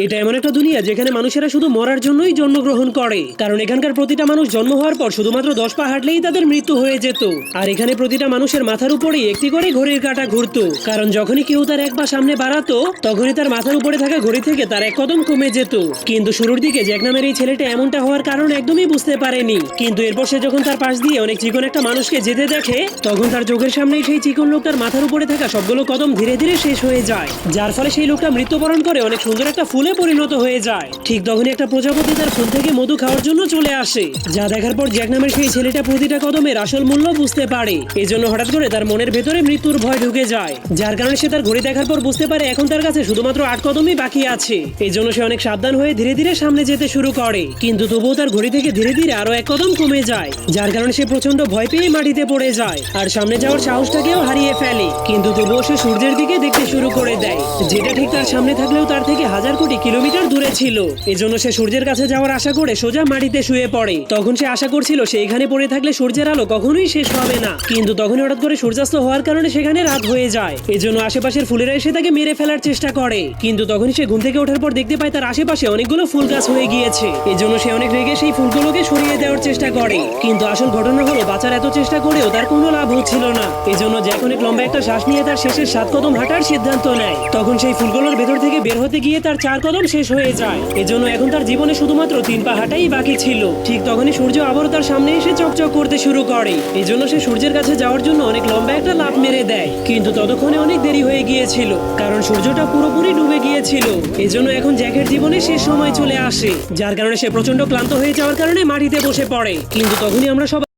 এটা এমন একটা দুনিয়া যেখানে মানুষেরা শুধু মরার জন্যই জন্মগ্রহণ করে, কারণ এখানকার প্রতিটা মানুষ জন্ম হওয়ার পর শুধুমাত্র 10 পা হাঁটলেই তাদের মৃত্যু হয়ে যেত। আর এখানে প্রতিটা মানুষের মাথার উপরেই একটি করে ঘড়ির কাঁটা ঘুরতো, কারণ যখনই কেউ তার এক পা সামনে বাড়াতো তখনই তার মাথার উপরে থাকা ঘড়ি থেকে তার এক কদম কমে যেত। কিন্তু শুরুর দিকে জ্যাক নামের এই ছেলেটা এমনটা হওয়ার কারণ একদমই বুঝতে পারেনি, কিন্তু এরপর সে যখন তার পাশ দিয়ে অনেক চিকন একটা মানুষকে যেতে দেখে তখন তার চোখের সামনেই সেই চিকন লোকটার মাথার উপরে থাকা সবগুলো কদম ধীরে ধীরে শেষ হয়ে যায়, যার ফলে সেই লোকটা মৃত্যুবরণ করে অনেক সুন্দর একটা ফুলে পরিণত হয়ে যায়। ঠিক তখনই একটা প্রজাপতি তার ফুল থেকে মধু খাওয়ার জন্য চলে আসে, যা দেখার পর জ্যাক নামের সেই ছেলেটা প্রতিটা কদমের আসল মূল্য বুঝতে পারে। এজন্য হঠাৎ করে তার মনের ভেতরে মৃত্যুর ভয় ঢুকে যায়, যার কারণে সে তার ঘড়ি দেখার পর বুঝতে পারে এখন তার কাছে শুধুমাত্র 8 কদমই বাকি আছে। এই জন্য সে অনেক সাবধান হয়ে ধীরে ধীরে সামনে যেতে শুরু করে, কিন্তু তবুও তার ঘড়ি থেকে ধীরে ধীরে আরো এক কদম কমে যায়, যার কারণে সে প্রচন্ড ভয় পেয়ে মাটিতে পড়ে যায় আর সামনে যাওয়ার সাহসটাকেও হারিয়ে ফেলে। কিন্তু তবুও সে সূর্যের দিকে দেখতে শুরু করে দেয়, যেটা ঠিক তার সামনে থাকলেও তার থেকে হাজার কোটি কিলোমিটার দূরে ছিল। এজন্য সে সূর্যের কাছে যাওয়ার আশা করে সোজা মাটিতে শুয়ে পড়ে। তখন সে আশা করছিল সে এখানে পড়ে থাকলে সূর্যের আলো কখনোই শেষ হবে না, কিন্তু তখনই হঠাৎ করে সূর্যাস্ত হওয়ার কারণে সেখানে রাত হয়ে যায়। এজন্য আশেপাশের ফুলেরা এসে তাকে মেরে ফেলার চেষ্টা করে, কিন্তু তখনই সে ঘুম থেকে ওঠার পর দেখতে পায় তার আশেপাশে অনেকগুলো ফুল গাছ হয়ে গিয়েছে। এজন্য সে অনেক রেগে সেই ফুলগুলোকে সরিয়ে দেওয়ার চেষ্টা করে, কিন্তু আসল ঘটনা হলো বাঁচার এত চেষ্টা করেও তার কোনো লাভ হচ্ছিল না। এজন্য জ্যাক অনেক লম্বা একটা শ্বাস নিয়ে তার শেষের 7 কদম হাঁটার সিদ্ধান্ত নেয়। তখন সেই ফুলগুলোর ভেতর থেকে বের হতে গিয়ে তার 4 কদম শেষ হয়ে যায়। এজন্য এখন তার জীবনে শুধুমাত্র 3 পা হাঁটাই বাকি ছিল। ঠিক তখনই সূর্য আবারও তার সামনে এসে চকচক করতে শুরু করে। এজন্য সে সূর্যের কাছে যাওয়ার জন্য অনেক লম্বা একটা লাফ মেরে দেয়, কিন্তু ততক্ষণে অনেক দেরি হয়ে গিয়েছিল, কারণ সূর্যটা পুরোপুরি ডুবে গিয়েছিল। এজন্য এখন জ্যাকের জীবনে শেষ সময় চলে আসে, যার কারণে সে প্রচন্ড ক্লান্ত হয়ে যাওয়ার কারণে মাটিতে বসে পড়ে। কিন্তু তখনই আমরা সবাই